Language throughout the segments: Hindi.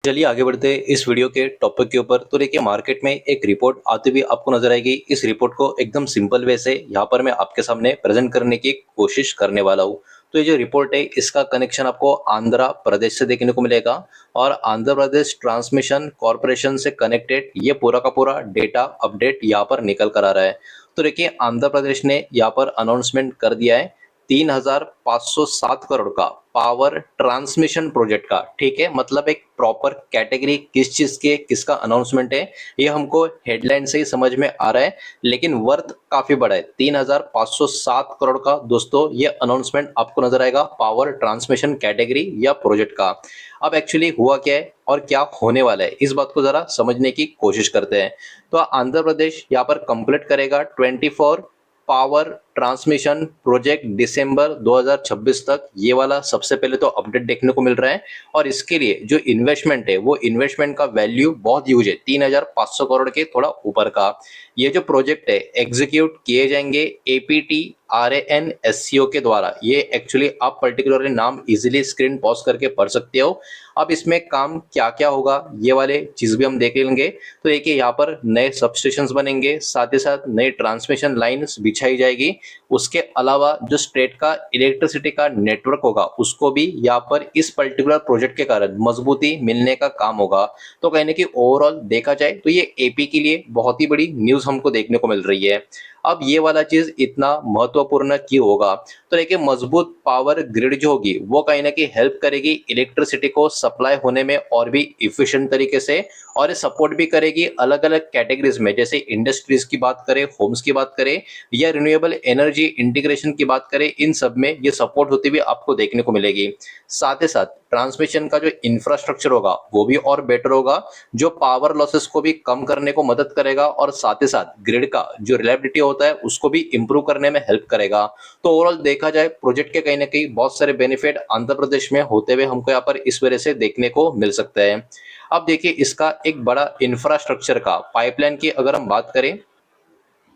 चलिए आगे बढ़ते हैं इस वीडियो के टॉपिक के ऊपर। तो देखिए मार्केट में एक रिपोर्ट आती हुई आपको नजर आएगी। इस रिपोर्ट को एकदम सिंपल वे से यहाँ पर मैं आपके सामने प्रेजेंट करने की कोशिश करने वाला हूँ। तो ये जो रिपोर्ट है इसका कनेक्शन आपको आंध्र प्रदेश से देखने को मिलेगा और आंध्र प्रदेश ट्रांसमिशन कॉर्पोरेशन से कनेक्टेड ये पूरा का पूरा डेटा अपडेट यहाँ पर निकल कर आ रहा है। तो देखिए आंध्र प्रदेश ने यहाँ पर अनाउंसमेंट कर दिया है 3,507 करोड़ का पावर ट्रांसमिशन प्रोजेक्ट का। ठीक है, मतलब एक प्रॉपर कैटेगरी किस चीज के किसका अनाउंसमेंट है ये हमको हेडलाइन से ही समझ में आ रहा है, लेकिन वर्थ काफी बड़ा है। 3,507 करोड़ का दोस्तों ये अनाउंसमेंट आपको नजर आएगा पावर ट्रांसमिशन कैटेगरी या प्रोजेक्ट का। अब एक्चुअली हुआ क्या है और क्या होने वाला है इस बात को जरा समझने की कोशिश करते हैं। तो आंध्र प्रदेश यहाँ पर कंप्लीट करेगा 24 पावर ट्रांसमिशन प्रोजेक्ट दिसंबर 2026 तक। ये वाला सबसे पहले तो अपडेट देखने को मिल रहा है और इसके लिए जो इन्वेस्टमेंट है वो इन्वेस्टमेंट का वैल्यू बहुत ह्यूज है, 3,500 करोड़ के थोड़ा ऊपर का। ये जो प्रोजेक्ट है एग्जीक्यूट किए जाएंगे एपीटी RANSCO के द्वारा। ये एक्चुअली आप पर्टिकुलरली नाम इजीली स्क्रीन पॉज करके पढ़ सकते हो। अब इसमें काम क्या क्या होगा ये वाले चीज भी हम देख लेंगे। तो देखिए यहाँ पर नए सबस्टेशंस बनेंगे, साथ ही साथ नई ट्रांसमिशन लाइन्स बिछाई जाएगी। उसके अलावा जो स्टेट का इलेक्ट्रिसिटी का नेटवर्क होगा उसको भी यहाँ पर इस पर्टिकुलर प्रोजेक्ट के कारण मजबूती मिलने का काम होगा। तो कहने की ओवरऑल देखा जाए तो ये एपी के लिए बहुत ही बड़ी न्यूज हमको देखने को मिल रही है। अब ये वाला चीज इतना महत्वपूर्ण क्यों होगा? तो देखिए मजबूत पावर ग्रिड जो होगी वो कहीं ना कहीं हेल्प करेगी इलेक्ट्रिसिटी को सप्लाई होने में और भी इफिशिएंट तरीके से, और ये सपोर्ट भी करेगी अलग अलग कैटेगरीज में। जैसे इंडस्ट्रीज की बात करें, होम्स की बात करें या रिन्यूएबल एनर्जी इंटीग्रेशन की बात करें, इन सब में ये सपोर्ट होती हुई आपको देखने को मिलेगी। साथ ही साथ ट्रांसमिशन का जो इंफ्रास्ट्रक्चर होगा वो भी और बेटर होगा, जो पावर लॉसेस को भी कम करने को मदद करेगा और साथ ही साथ ग्रिड का जो रिलायबिलिटी होता है उसको भी इंप्रूव करने में हेल्प करेगा। तो ओवरऑल देखा जाए प्रोजेक्ट के कहीं ना कहीं बहुत सारे बेनिफिट आंध्र प्रदेश में होते हुए हमको यहाँ पर इस वजह से देखने को मिल सकता है। अब देखिए इसका एक बड़ा इंफ्रास्ट्रक्चर का पाइपलाइन की अगर हम बात करें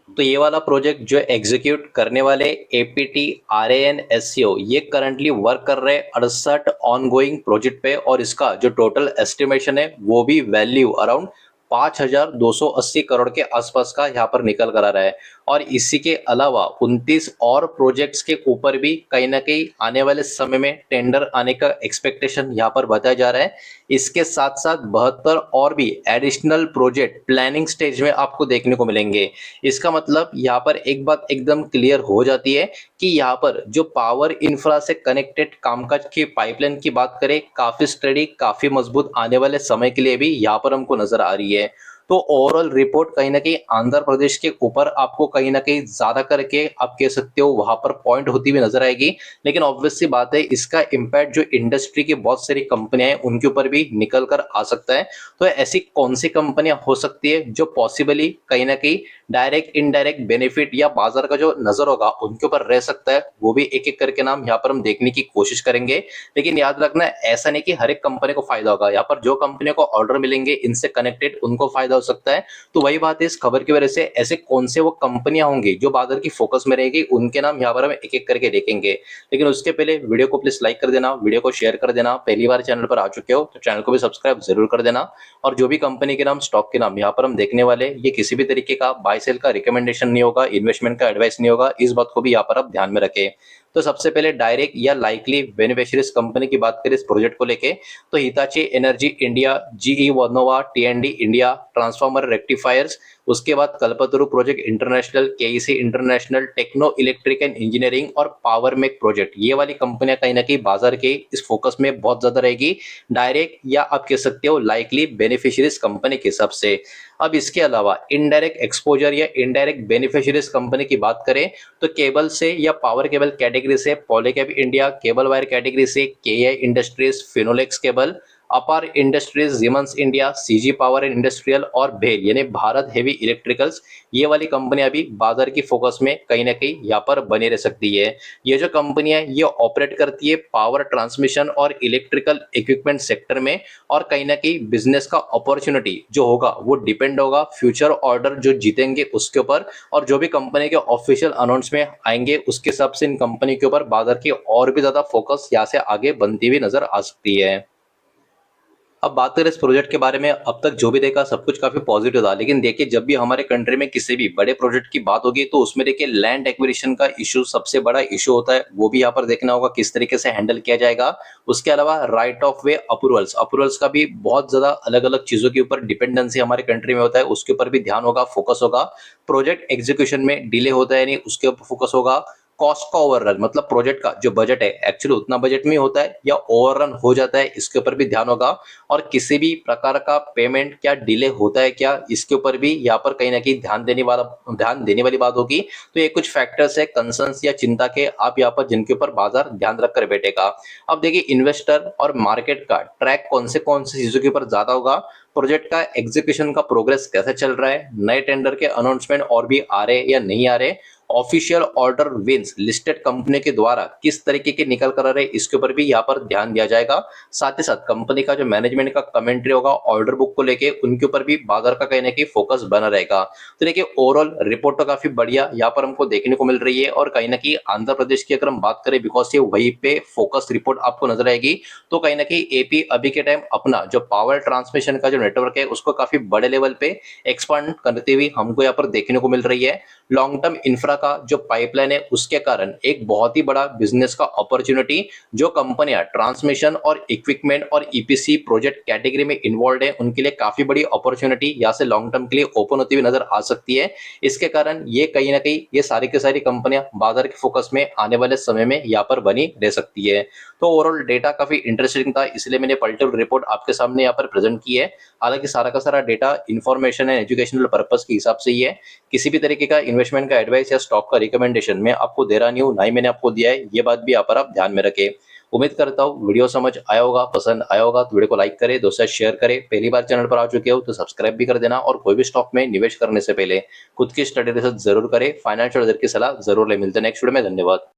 तो ये वाला प्रोजेक्ट जो एग्जीक्यूट करने वाले एपीटी RANSCO ये करंटली वर्क कर रहे 68 ऑनगोइंग प्रोजेक्ट पे, और इसका जो टोटल एस्टिमेशन है वो भी वैल्यू अराउंड 5,280 करोड़ के आसपास का यहाँ पर निकल कर आ रहा है। और इसी के अलावा 29 और प्रोजेक्ट्स के ऊपर भी कहीं ना कहीं आने वाले समय में टेंडर आने का एक्सपेक्टेशन यहाँ पर बताया जा रहा है। इसके साथ साथ 72 और भी एडिशनल प्रोजेक्ट प्लानिंग स्टेज में आपको देखने को मिलेंगे। इसका मतलब यहाँ पर एक बात एकदम क्लियर हो जाती है कि यहाँ पर जो पावर इंफ्रा से कनेक्टेड कामकाज की पाइपलाइन की बात करें काफी स्टडी काफी मजबूत आने वाले समय के लिए भी यहाँ पर हमको नजर आ रही है। तो ओवरऑल रिपोर्ट कहीं ना कहीं आंध्र प्रदेश के ऊपर आपको कहीं ना कहीं ज्यादा करके आप कह सकते हो वहां पर पॉइंट होती हुई नजर आएगी, लेकिन ऑब्वियस सी बात है इसका इम्पैक्ट जो इंडस्ट्री की बहुत सारी कंपनियां हैं उनके ऊपर भी निकल कर आ सकता है। तो ऐसी कौन सी कंपनियां हो सकती है जो पॉसिबली कहीं ना कहीं डायरेक्ट इनडायरेक्ट बेनिफिट या बाजार का जो नजर होगा उनके ऊपर रह सकता है, वो भी एक एक करके नाम यहाँ पर हम देखने की कोशिश करेंगे। लेकिन याद रखना ऐसा नहीं कि हर एक कंपनी को फायदा होगा, यहाँ पर जो कंपनियों को ऑर्डर मिलेंगे इनसे कनेक्टेड उनको फायदा हो सकता है। तो वही बात है इस खबर की वजह से ऐसे कौन से वो कंपनियां होंगी जो बाजार की फोकस में रहेगी उनके नाम यहाँ पर हम एक एक करके देखेंगे। लेकिन उसके पहले वीडियो को प्लीज लाइक कर देना, वीडियो को शेयर कर देना, पहली बार चैनल पर आ चुके हो तो चैनल को भी सब्सक्राइब जरूर कर देना। और जो भी कंपनी के नाम स्टॉक के नाम यहाँ पर हम देखने वाले ये किसी भी तरीके का बाय सेल का रिकमेंडेशन नहीं होगा, इन्वेस्टमेंट का एडवाइस नहीं होगा, इस बात को भी यहाँ पर आप ध्यान में रखें। तो सबसे पहले डायरेक्ट या लाइकली बेनिफिशियरीज कंपनी की बात करें इस प्रोजेक्ट को लेके तो Hitachi Energy India, GE Vernova, TND India, transformer rectifiers, उसके बाद Kalpataru project international, KEC international, techno electric and engineering और पावर मेक प्रोजेक्ट, ये वाली कंपनियां कहीं ना कहीं बाजार के इस फोकस में बहुत ज्यादा रहेगी, डायरेक्ट या आप कह सकते हो लाइकली बेनिफिशियरीज कंपनी के हिसाब से। अब इसके अलावा इनडायरेक्ट एक्सपोजर या इनडायरेक्ट बेनिफिशियरीज कंपनी की बात करें तो केबल से या पावर केबल कैटेगरी से Polycab India, cable wire category से KI industries, Finolex cable, Apar industries, Siemens India, CG power and industrial और भेल यानी भारत हेवी इलेक्ट्रिकल्स, ये वाली कंपनियां भी बाजार की फोकस में कहीं ना कहीं यहाँ पर बनी रह सकती है। ये जो कंपनियां ये ऑपरेट करती है पावर ट्रांसमिशन और इलेक्ट्रिकल इक्विपमेंट सेक्टर में, और कहीं ना कहीं बिजनेस का अपॉर्चुनिटी जो होगा वो डिपेंड होगा फ्यूचर ऑर्डर जो जीतेंगे उसके ऊपर, और जो भी कंपनी के ऑफिशियल अनाउंसमेंट आएंगे उसके हिसाब से इन कंपनी के ऊपर बाजार की और भी ज्यादा फोकस यहाँ से आगे बनती हुई नजर आ सकती है। अब बात करें इस प्रोजेक्ट के बारे में, अब तक जो भी देखा सब कुछ काफी पॉजिटिव था, लेकिन देखिए जब भी हमारे कंट्री में किसी भी बड़े प्रोजेक्ट की बात होगी तो उसमें देखिए लैंड एक्विजिशन का इशू सबसे बड़ा इशू होता है, वो भी यहाँ पर देखना होगा किस तरीके से हैंडल किया जाएगा। उसके अलावा right of way approvals approvals का भी बहुत ज्यादा अलग अलग चीजों के ऊपर डिपेंडेंसी हमारे कंट्री में होता है, उसके ऊपर भी ध्यान होगा, फोकस होगा। प्रोजेक्ट एग्जीक्यूशन में डिले होता है नहीं, उसके ऊपर फोकस होगा। कॉस्ट का ओवररन मतलब प्रोजेक्ट का जो बजट है एक्चुअली उतना बजट में होता है या ओवररन हो जाता है, इसके ऊपर भी ध्यान होगा। और किसी भी प्रकार का पेमेंट क्या डिले होता है क्या, इसके ऊपर भी यहाँ पर कहीं ना कहीं ध्यान देने वाली बात होगी। तो ये कुछ फैक्टर्स है कंसर्न्स या चिंता के, आप यहाँ पर जिनके ऊपर बाजार ध्यान रखकर बैठेगा। अब देखिए इन्वेस्टर और मार्केट का ट्रैक कौन से चीजों के ऊपर ज्यादा होगा, प्रोजेक्ट का एग्जीक्यूशन का प्रोग्रेस कैसे चल रहा है, नए टेंडर के अनाउंसमेंट और भी आ रहे हैं या नहीं आ रहे, ऑफिशियल ऑर्डर विंस लिस्टेड कंपनी के द्वारा किस तरीके के निकल कर आ रहे हैं, इसके ऊपर भी यहाँ पर ध्यान दिया जाएगा। साथ ही साथ कंपनी का जो मैनेजमेंट का कमेंट्री होगा ऑर्डर बुक को लेके, उनके ऊपर भी बाजार का कहीं ना कहीं फोकस बना रहेगा। तो देखिए ओवरऑल रिपोर्ट तो काफी बढ़िया यहाँ पर हमको देखने को मिल रही है, और कहीं ना कहीं आंध्र प्रदेश की अगर हम बात करें, बिकॉज ये वहीं पे फोकस रिपोर्ट आपको नजर आएगी, तो कहीं ना कहीं एपी अभी के टाइम अपना जो पावर ट्रांसमिशन का जो नेटवर्क है उसको काफी बड़े लेवल पे एक्सपांड करते हुए हमको यहाँ पर देखने को मिल रही है। लॉन्ग टर्म इंफ्रा का जो पाइपलाइन है उसके कारण एक बहुत ही बड़ा बिजनेस का अपॉर्चुनिटी, जो कंपनियां ट्रांसमिशन और इक्विपमेंट और ईपीसी प्रोजेक्ट कैटेगरी में इन्वॉल्व है उनके लिए काफी बड़ी अपॉर्चुनिटी यहाँ से लॉन्ग टर्म के लिए ओपन होती हुई नजर आ सकती है। इसके कारण ये कहीं ना कहीं ये सारी की सारी कंपनियां बाजार के फोकस में आने वाले समय में यहाँ पर बनी रह सकती है। तो ओवरऑल डेटा काफी इंटरेस्टिंग था, इसलिए मैंने पलटिव रिपोर्ट आपके सामने यहाँ पर प्रेजेंट की है। हालांकि सारा का सारा data information and educational purpose के हिसाब से ही है, किसी भी तरीके का इन्वेस्टमेंट का एडवाइस या स्टॉक का रिकमेंडेशन मैं आपको दे रहा नहीं हूँ, ना ही मैंने आपको दिया है, ये बात भी यहाँ पर आप ध्यान में रखें। उम्मीद करता हूँ वीडियो समझ आया होगा, पसंद आया होगा तो वीडियो को लाइक करें, दोस्तों से शेयर करें, पहली बार चैनल पर आ चुके हो तो सब्सक्राइब भी कर देना, और कोई भी स्टॉक में निवेश करने से पहले खुद की स्टडी रिसर्च जरूर करें, फाइनेंशियल की सलाह जरूर ले। मिलते हैं नेक्स्ट वीडियो में, धन्यवाद।